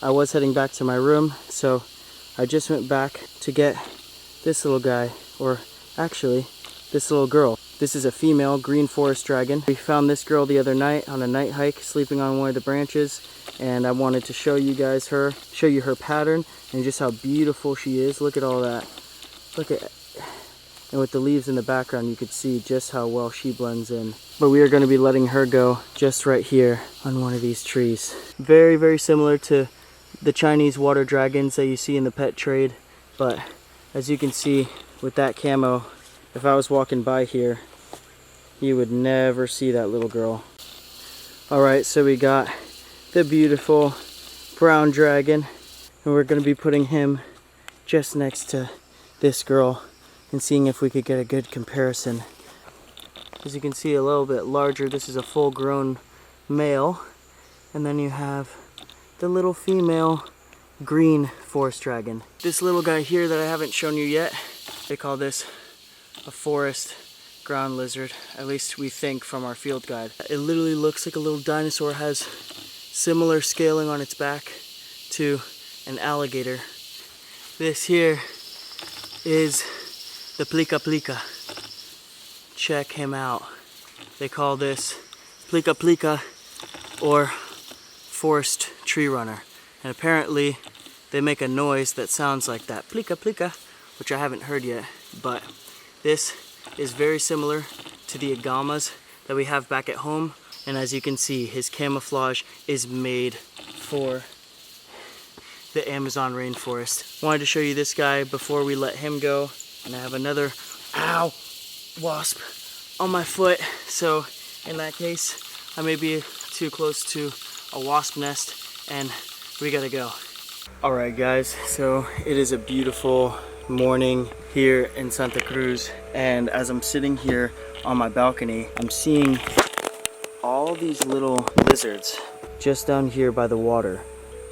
I was heading back to my room, so I just went back to get this little guy, or actually this little girl. This is a female green forest dragon. We found this girl the other night on a night hike, sleeping on one of the branches, and I wanted to show you guys show you her pattern and just how beautiful she is. Look at all that. Look at, and with the leaves in the background, you could see just how well she blends in. But we are going to be letting her go just right here on one of these trees. Very, very similar to the Chinese water dragons that you see in the pet trade. But as you can see with that camo, if I was walking by here, you would never see that little girl. Alright, so we got the beautiful brown dragon, and we're going to be putting him just next to this girl and seeing if we could get a good comparison. As you can see, a little bit larger. This is a full-grown male, and then you have the little female green forest dragon. This little guy here that I haven't shown you yet, they call this a forest ground lizard, at least we think from our field guide. It literally looks like a little dinosaur, has similar scaling on its back to an alligator. This here is the Plica Plica. Check him out. They call this Plica Plica or forest tree runner. And apparently they make a noise that sounds like that, Plica Plica, which I haven't heard yet, but this is very similar to the agamas that we have back at home. And as you can see, his camouflage is made for the Amazon rainforest. Wanted to show you this guy before we let him go. And I have another, ow, wasp on my foot. So in that case, I may be too close to a wasp nest and we gotta go. Alright guys, so it is a beautiful morning here in Santa Cruz, and as I'm sitting here on my balcony, I'm seeing all these little lizards just down here by the water,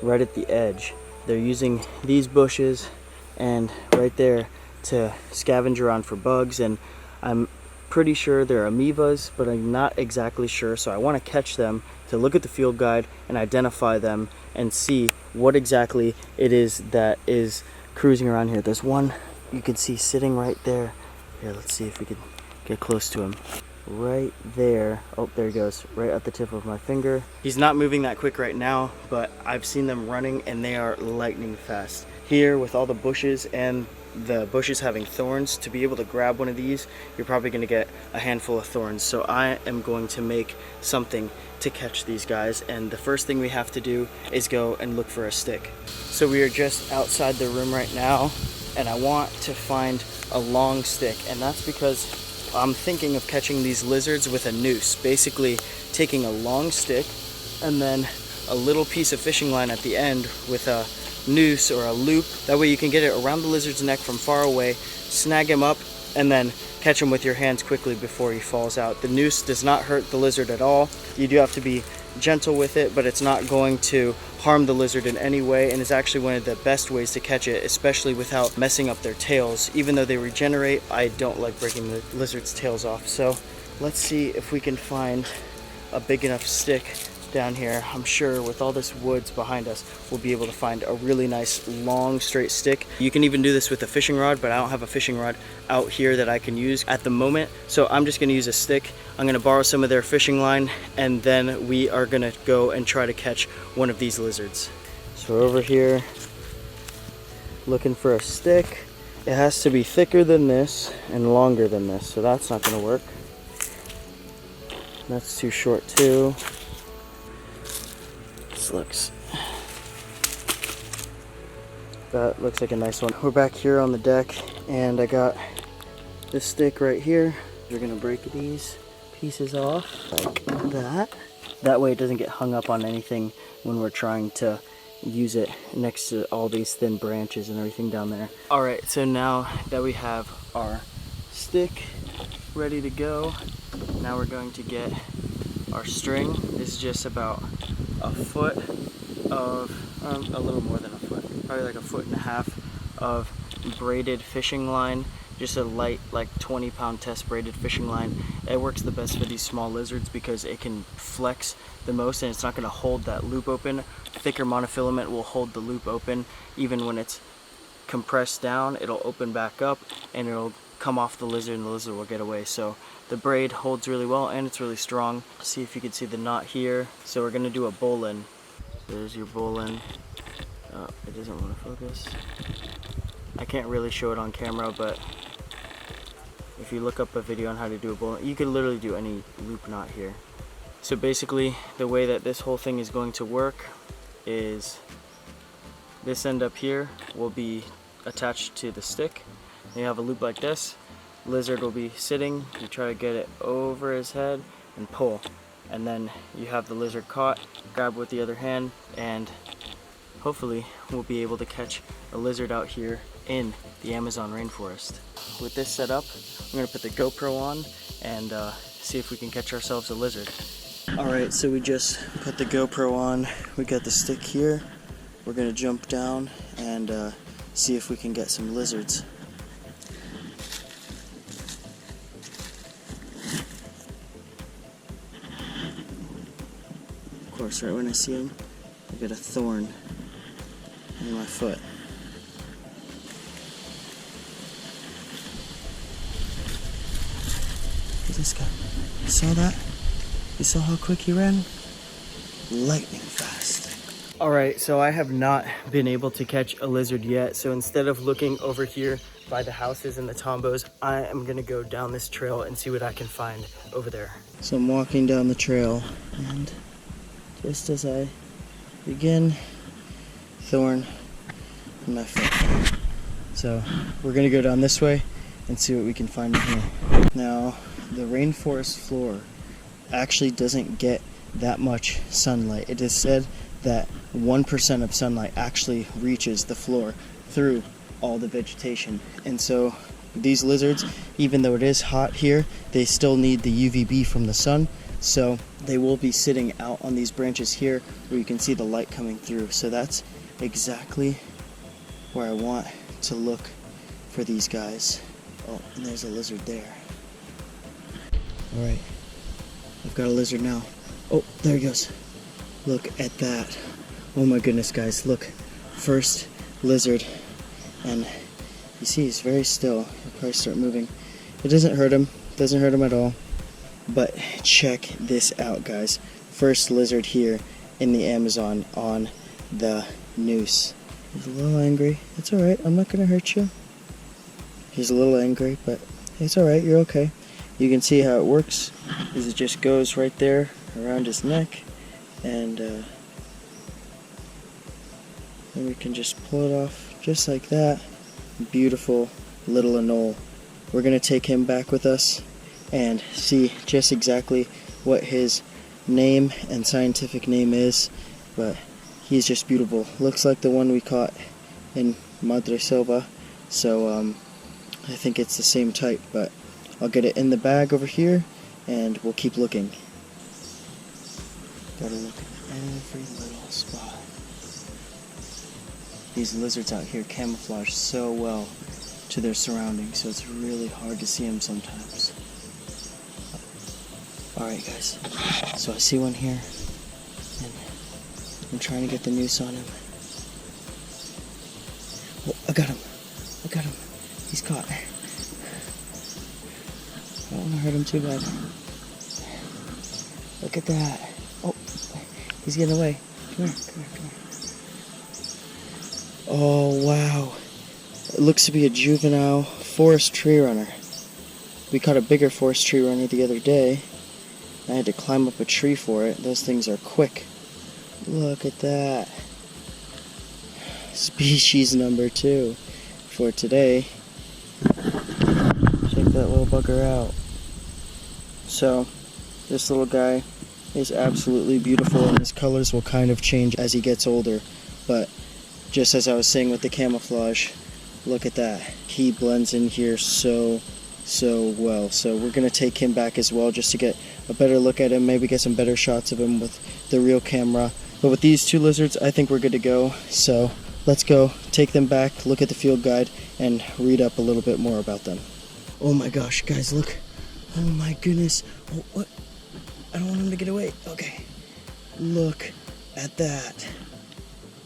right at the edge. They're using these bushes and right there to scavenge around for bugs, and I'm pretty sure they're amoebas, but I'm not exactly sure, so I want to catch them to look at the field guide and identify them and see what exactly it is that is cruising around here. There's one you can see sitting right there. Here, let's see if we can get close to him. Right there. Oh, there he goes, right at the tip of my finger. He's not moving that quick right now, but I've seen them running and they are lightning fast. Here, with all the bushes and the bushes having thorns, to be able to grab one of these, you're probably going to get a handful of thorns. So I am going to make something to catch these guys, and the first thing we have to do is go and look for a stick. So we are just outside the room right now, and I want to find a long stick, and that's because I'm thinking of catching these lizards with a noose, basically taking a long stick and then a little piece of fishing line at the end with a noose or a loop. That way you can get it around the lizard's neck from far away, snag him up, and then catch him with your hands quickly before he falls out. The noose does not hurt the lizard at all. You do have to be gentle with it, but it's not going to harm the lizard in any way, and is actually one of the best ways to catch it, especially without messing up their tails. Even though they regenerate, I don't like breaking the lizard's tails off. So let's see if we can find a big enough stick down here. I'm sure with all this woods behind us, we'll be able to find a really nice long straight stick. You can even do this with a fishing rod, but I don't have a fishing rod out here that I can use at the moment, so I'm just going to use a stick. I'm going to borrow some of their fishing line, and then we are going to go and try to catch one of these lizards. So we're over here looking for a stick. It has to be thicker than this and longer than this, so that's not going to work. That's too short too. That looks like a nice one. We're back here on the deck, and I got this stick right here. We're gonna break these pieces off like that. That way it doesn't get hung up on anything when we're trying to use it next to all these thin branches and everything down there. Alright, so now that we have our stick ready to go, now we're going to get our string. This is just about a foot of, a little more than a foot, probably like 1.5 feet of braided fishing line, just a light, like 20-pound test braided fishing line. It works the best for these small lizards because it can flex the most and it's not going to hold that loop open. Thicker monofilament will hold the loop open. Even when it's compressed down, it'll open back up and it'll come off the lizard and the lizard will get away. So the braid holds really well and it's really strong. See if you can see the knot here. So we're going to do a bowline. There's your bowline. Oh, it doesn't want to focus. I can't really show it on camera, but if you look up a video on how to do a bowline, you could literally do any loop knot here. So basically, the way that this whole thing is going to work is this end up here will be attached to the stick. And you have a loop like this. Lizard will be sitting. You try to get it over his head and pull. And then you have the lizard caught, grab with the other hand, and hopefully we'll be able to catch a lizard out here in the Amazon rainforest. With this set up, I'm going to put the GoPro on and see if we can catch ourselves a lizard. Alright, so we just put the GoPro on. We got the stick here. We're going to jump down and see if we can get some lizards. Of course, right when I see him, I get a thorn in my foot. Look at this guy. You saw that? You saw how quick he ran? Lightning fast. Alright, so I have not been able to catch a lizard yet, so instead of looking over here by the houses and the tombos, I am gonna go down this trail and see what I can find over there. So I'm walking down the trail, and just as I begin, thorn in my foot. So we're gonna go down this way and see what we can find in here. Now, the rainforest floor actually doesn't get that much sunlight. It is said that 1% of sunlight actually reaches the floor through all the vegetation. And so these lizards, even though it is hot here, they still need the UVB from the sun. So they will be sitting out on these branches here where you can see the light coming through. So that's exactly where I want to look for these guys. Oh, and there's a lizard there. Alright, I've got a lizard now. Oh, there he goes. Look at that. Oh my goodness, guys, look. First lizard. And you see he's very still. He'll probably start moving. It doesn't hurt him. Doesn't hurt him at all. But check this out, guys. First lizard here in the Amazon on the noose. He's a little angry. It's alright. I'm not going to hurt you. He's a little angry, but it's alright. You're okay. You can see how it works. Is it just goes right there around his neck. And then we can just pull it off just like that. Beautiful little anole. We're going to take him back with us and see just exactly what his name and scientific name is, but he's just beautiful. Looks like the one we caught in Madre Selva, so I think it's the same type, but I'll get it in the bag over here and we'll keep looking. Gotta look at every little spot. These lizards out here camouflage so well to their surroundings, so it's really hard to see them sometimes. Alright guys, so I see one here, and I'm trying to get the noose on him. Oh, I got him. I got him. He's caught. I don't want to hurt him too bad. Look at that. Oh, he's getting away. Come here, come here, come here. Oh, wow. It looks to be a juvenile forest tree runner. We caught a bigger forest tree runner the other day. I had to climb up a tree for it. Those things are quick. Look at that. Species number 2 for today. Check that little bugger out. So, this little guy is absolutely beautiful, and his colors will kind of change as he gets older. But just as I was saying with the camouflage, look at that. He blends in here so well. So we're going to take him back as well just to get a better look at him, maybe get some better shots of him with the real camera. But with these 2 lizards, I think we're good to go. So let's go, take them back, look at the field guide, and read up a little bit more about them. Oh my gosh, guys, look. Oh my goodness. Oh, what? I don't want him to get away. Okay. Look at that.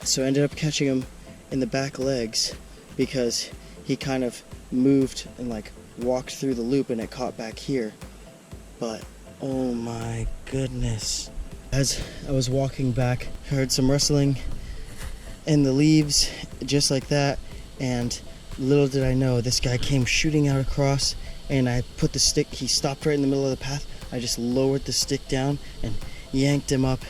So I ended up catching him in the back legs because he kind of moved and like walked through the loop and it caught back here. But oh my goodness. As I was walking back, I heard some rustling in the leaves just like that, and little did I know this guy came shooting out across, and I put the stick, he stopped right in the middle of the path. I just lowered the stick down and yanked him up.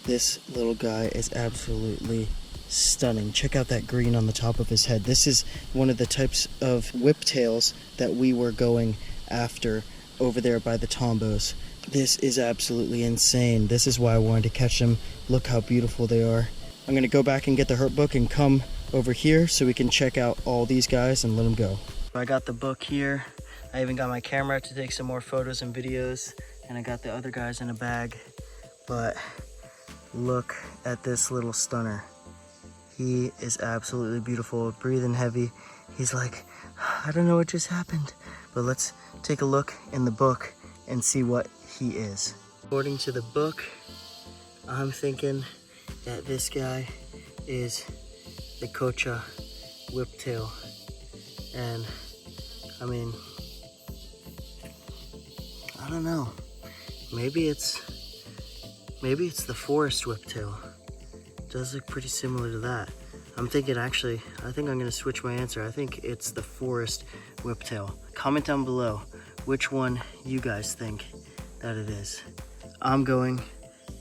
This little guy is absolutely stunning. Check out that green on the top of his head. This is one of the types of whiptails that we were going after over there by the Tombos. This is absolutely insane. This is why I wanted to catch them. Look how beautiful they are. I'm gonna go back and get the herp book and come over here so we can check out all these guys and let them go. I got the book here. I even got my camera to take some more photos and videos, and I got the other guys in a bag. But look at this little stunner. He is absolutely beautiful, breathing heavy. He's like, I don't know what just happened, but let's take a look in the book and see what he is. According to the book, I'm thinking that this guy is the Kocha whiptail. And I mean, I don't know. Maybe it's the forest whiptail. It does look pretty similar to that. I'm thinking actually, I think I'm gonna switch my answer. I think it's the forest whiptail. Comment down below which one you guys think that it is. I'm going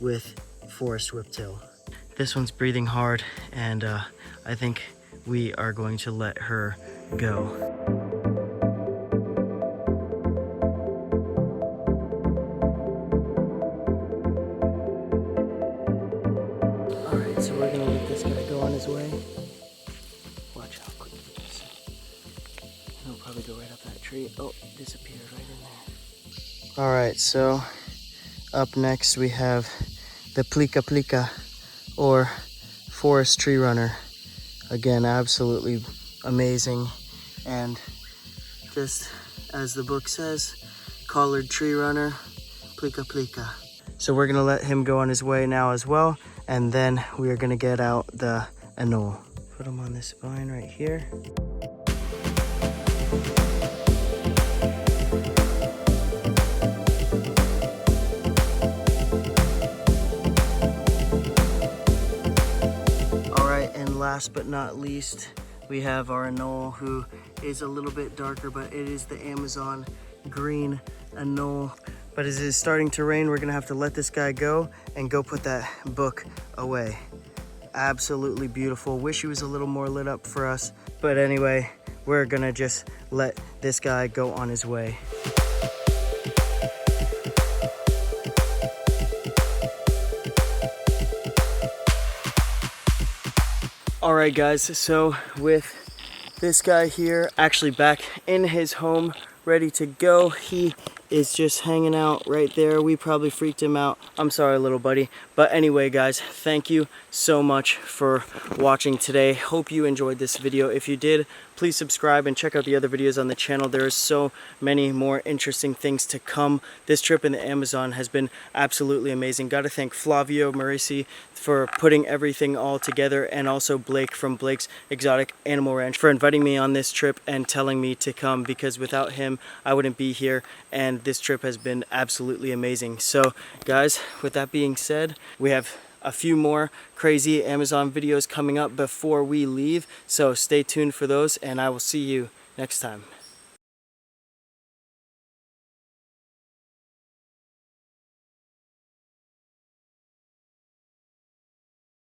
with forest whiptail. This one's breathing hard, and I think we are going to let her go. Alright, so we're gonna let this guy go on his way. Watch how quick he is. He'll probably go right up that tree. Oh, disappeared right in there. Alright, so up next we have the Plica Plica, or forest tree runner. Again, absolutely amazing, and just as the book says, collared tree runner, Plica Plica. So we're gonna let him go on his way now as well, and then we are gonna get out the anole. Put him on this vine right here. Last but not least, we have our anole, who is a little bit darker, but it is the Amazon green anole. But as it is starting to rain, we're gonna have to let this guy go and go put that book away. Absolutely beautiful. Wish he was a little more lit up for us, but anyway, we're gonna just let this guy go on his way. Alright guys, so with this guy here actually back in his home, ready to go, he is just hanging out right there. We probably freaked him out. I'm sorry, little buddy. But anyway, guys, thank you so much for watching today. Hope you enjoyed this video. If you did, please subscribe and check out the other videos on the channel. There are so many more interesting things to come. This trip in the Amazon has been absolutely amazing. Got to thank Flavio Marisi for putting everything all together, and also Blake from Blake's Exotic Animal Ranch for inviting me on this trip and telling me to come, because without him I wouldn't be here, and this trip has been absolutely amazing. So guys, with that being said, we have a few more crazy Amazon videos coming up before we leave, so stay tuned for those, and I will see you next time.